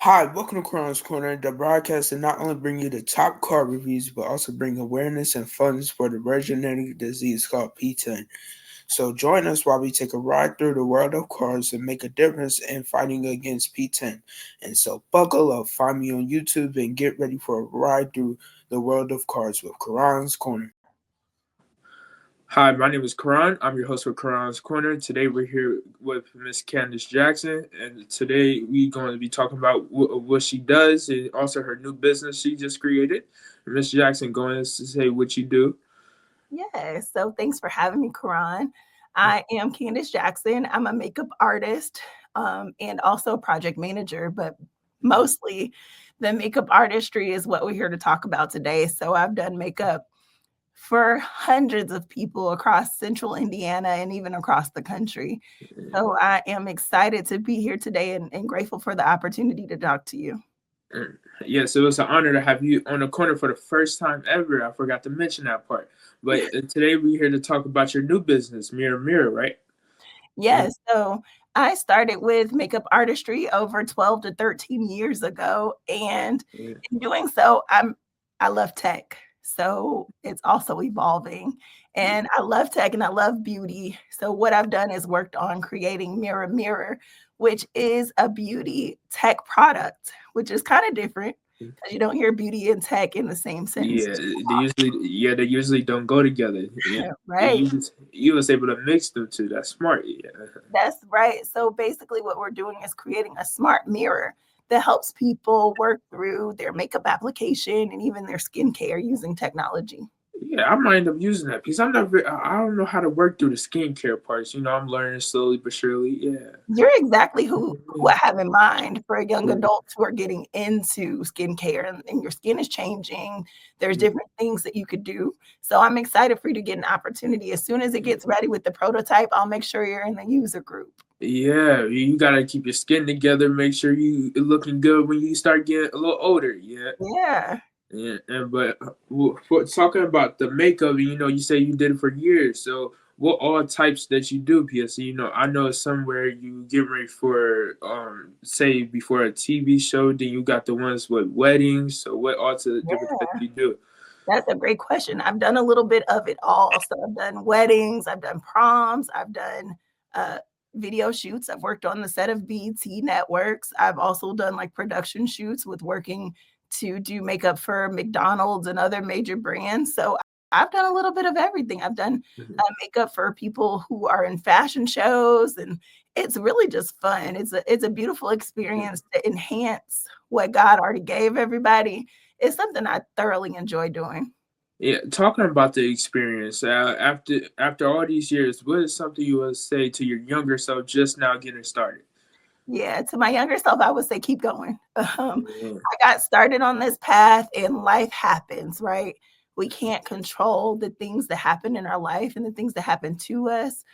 Hi, welcome to Karon's Corner, the broadcast that not only bring you the top car reviews, but also bring awareness and funds for the rare genetic disease called P10. So join us while we take a ride through the world of cars and make a difference in fighting against P10. And so buckle up, find me on YouTube, and get ready for a ride through the world of cars with Karon's Corner. Hi, my name is Kahron. I'm your host for Kahron's Corner. Today we're here with Miss Candice Jackson, and today we're going to be talking about what she does and also her new business she just created. Miss Jackson, going to say what you do. Yes. So thanks for having me, Karan. I am Candice Jackson. I'm a makeup artist and also a project manager, but mostly the makeup artistry is what we're here to talk about today. So I've done makeup for hundreds of people across central Indiana and even across the country. So I am excited to be here today and grateful for the opportunity to talk to you. Yes, it was an honor to have you on the corner for the first time ever. I forgot to mention that part. But today we're here to talk about your new business, Mirror Mirror, right? Yes. So I started with makeup artistry over 12 to 13 years ago. And Yeah. in doing so, I love tech. So it's also evolving. And I love tech and I love beauty. So what I've done is worked on creating Mirror Mirror, which is a beauty tech product, which is kind of different because you don't hear beauty and tech in the same sentence. Yeah, they usually don't go together. Yeah, Right. you was able to mix them two. That's smart. Yeah. That's right. So basically, what we're doing is creating a smart mirror that helps people work through their makeup application and even their skincare using technology. Yeah, I might end up using that because I don't know how to work through the skincare parts. I'm learning slowly but surely. Yeah. You're exactly who I have in mind for young Yeah. adults who are getting into skincare and your skin is changing. There's different things that you could do. So I'm excited for you to get an opportunity. As soon as it gets ready with the prototype, I'll make sure you're in the user group. Yeah, you gotta keep your skin together. Make sure you looking good when you start getting a little older. Yeah. Yeah. Yeah, and but for talking about the makeup, you say you did it for years. So what all types that you do, PSC? I know somewhere you get ready for say before a TV show. Then you got the ones with weddings. So what all to the different types you do? That's a great question. I've done a little bit of it all. So I've done weddings, I've done proms, I've done uh, video shoots. I've worked on the set of BET networks. I've also done like production shoots with working to do makeup for McDonald's and other major brands. So I've done a little bit of everything. I've done makeup for people who are in fashion shows, and it's really just fun. It's a beautiful experience to enhance what God already gave everybody. It's something I thoroughly enjoy doing. Yeah, talking about the experience after all these years, what is something you would say to your younger self just now getting started? Yeah, to my younger self, I would say keep going. Yeah. I got started on this path and life happens, right? We can't control the things that happen in our life and the things that happen to us.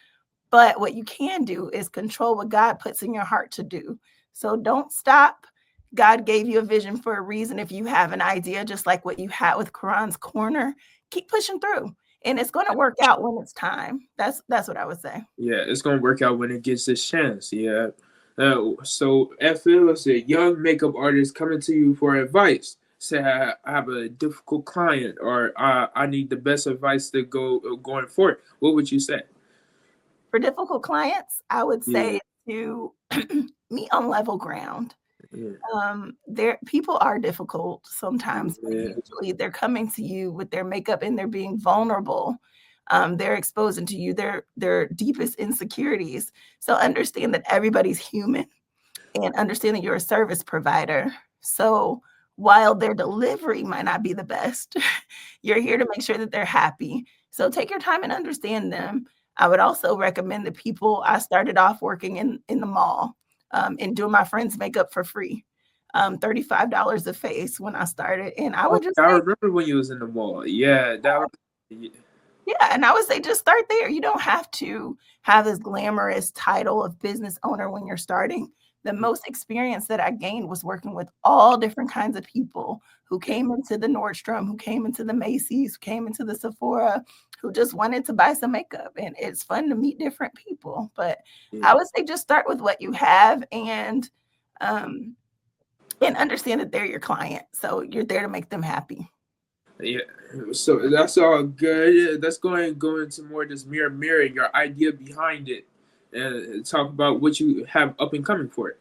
But what you can do is control what God puts in your heart to do. So don't stop. God gave you a vision for a reason. If you have an idea, just like what you had with Quran's Corner, keep pushing through. And it's going to work out when it's time. That's what I would say. Yeah, it's gonna work out when it gets this chance. Yeah. So if it was a young makeup artist coming to you for advice, say I have a difficult client or I need the best advice to go going forward, what would you say? For difficult clients, I would Yeah, say to meet on level ground. yeah, There people are difficult sometimes, but yeah, usually they're coming to you with their makeup and they're being vulnerable. They're exposing to you their deepest insecurities. So understand that everybody's human and understand that you're a service provider. So while their delivery might not be the best, you're here to make sure that they're happy. So take your time and understand them. I would also recommend that people I started off working in the mall and doing my friends' makeup for free. $35 a face when I started. And I Oh, would just I say, remember when you was in the mall. Yeah, that was. Yeah, yeah, and I would say just start there. You don't have to have this glamorous title of business owner when you're starting. The most experience that I gained was working with all different kinds of people who came into the Nordstrom, who came into the Macy's, who came into the Sephora, who just wanted to buy some makeup. And it's fun to meet different people. But yeah, I would say just start with what you have and um, and understand that they're your client. So you're there to make them happy. Yeah, so that's all good. Yeah, let's go into more this mirror, your idea behind it, and talk about what you have up and coming for it.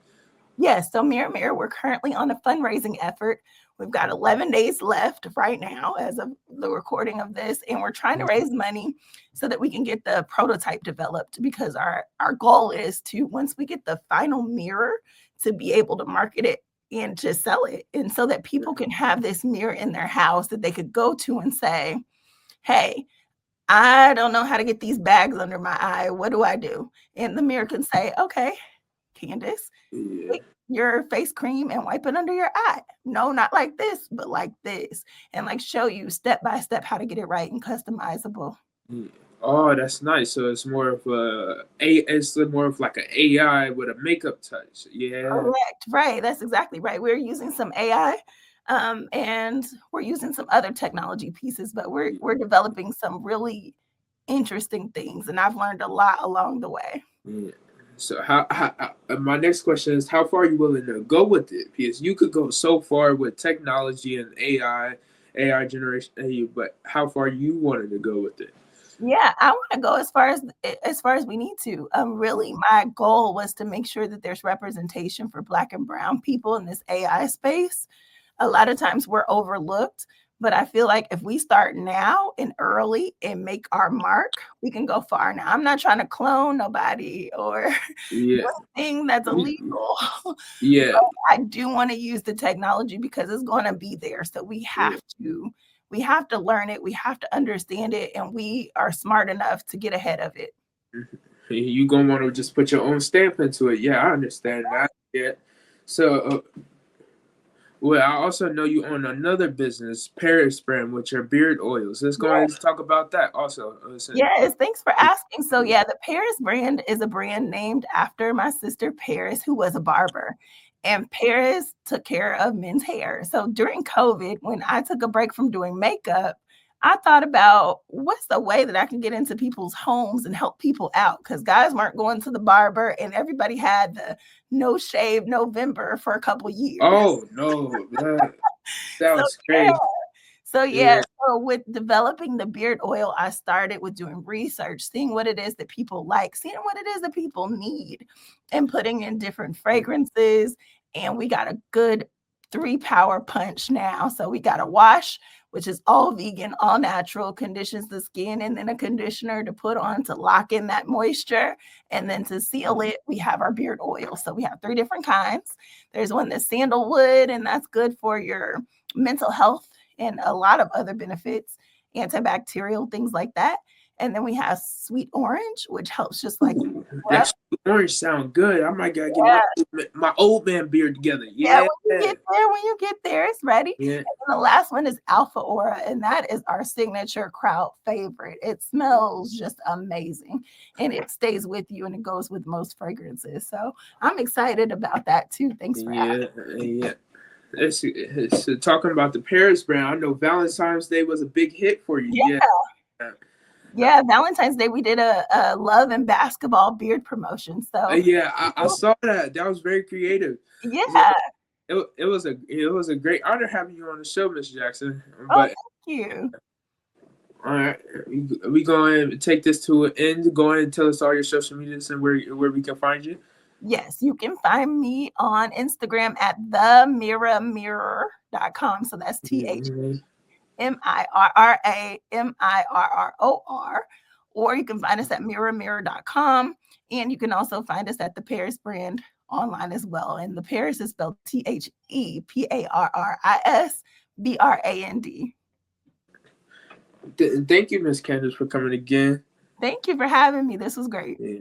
Yes, so Mirror, we're currently on a fundraising effort. We've got 11 days left right now as of the recording of this, and we're trying to raise money so that we can get the prototype developed, because our goal is to, once we get the final mirror, to be able to market it and to sell it, and so that people can have this mirror in their house that they could go to and say, hey, I don't know how to get these bags under my eye. What do I do? And the mirror can say, okay, Candice, Yeah. take your face cream and wipe it under your eye. No, not like this, but like this. And like show you step by step how to get it right and customizable. Yeah. Oh, that's nice. So it's more of it's more of like an AI with a makeup touch. Yeah. Correct. Right. That's exactly right. We're using some AI, and we're using some other technology pieces, but we're developing some really interesting things. And I've learned a lot along the way. Yeah. So my next question is, how far are you willing to go with it? Because you could go so far with technology and AI generation, but how far you wanted to go with it? Yeah, I want to go as far as we need to. Really, my goal was to make sure that there's representation for Black and Brown people in this AI space. A lot of times we're overlooked, but I feel like if we start now and early and make our mark, we can go far. Now, I'm not trying to clone nobody or Yeah. do anything that's illegal. Yeah. But I do want to use the technology because it's going to be there. So we have to learn it, we have to understand it, and we are smart enough to get ahead of it. You gonna want to just put your own stamp into it. Yeah, I understand that. Yeah. So, well, I also know you own another business, Paris brand, with your beard oils. Let's go ahead and talk about that also. Yes, thanks for asking. So yeah, the Paris brand is a brand named after my sister Paris, who was a barber. And Paris took care of men's hair. So during COVID, when I took a break from doing makeup, I thought about what's the way that I can get into people's homes and help people out, because guys weren't going to the barber and everybody had the no shave November for a couple years. Oh no, that was crazy. So with developing the beard oil, I started with doing research, seeing what it is that people like, seeing what it is that people need, and putting in different fragrances. And we got a good 3-power punch now. So we got a wash, which is all vegan, all natural, conditions the skin, and then a conditioner to put on to lock in that moisture. And then to seal it, we have our beard oil. So we have 3 different kinds. There's one that's sandalwood, and that's good for your mental health and a lot of other benefits, antibacterial, things like that. And then we have sweet orange, which helps just like that sweet orange sound good. I might gotta get my old man beard together. Yeah. When you get there, it's ready. Yeah. And the last one is Alpha Aura, and that is our signature crowd favorite. It smells just amazing, and it stays with you, and it goes with most fragrances. So I'm excited about that too. Thanks for asking. Yeah. It's talking about the Paris brand. I know Valentine's Day was a big hit for you. Yeah, Valentine's Day we did a love and basketball beard promotion. So I saw that. That was very creative. Yeah, it was a great honor having you on the show, Miss Jackson. Thank you. All right, we going to take this to an end. Go ahead and tell us all your social medias and where we can find you. Yes, you can find me on Instagram at themirrormirror.com. So that's TheMirrorMirror. Or you can find us at mirrormirror.com. And you can also find us at the Paris brand online as well. And the Paris is spelled TheParisBrand. Thank you, Miss Candice, for coming again. Thank you for having me. This was great. Yeah.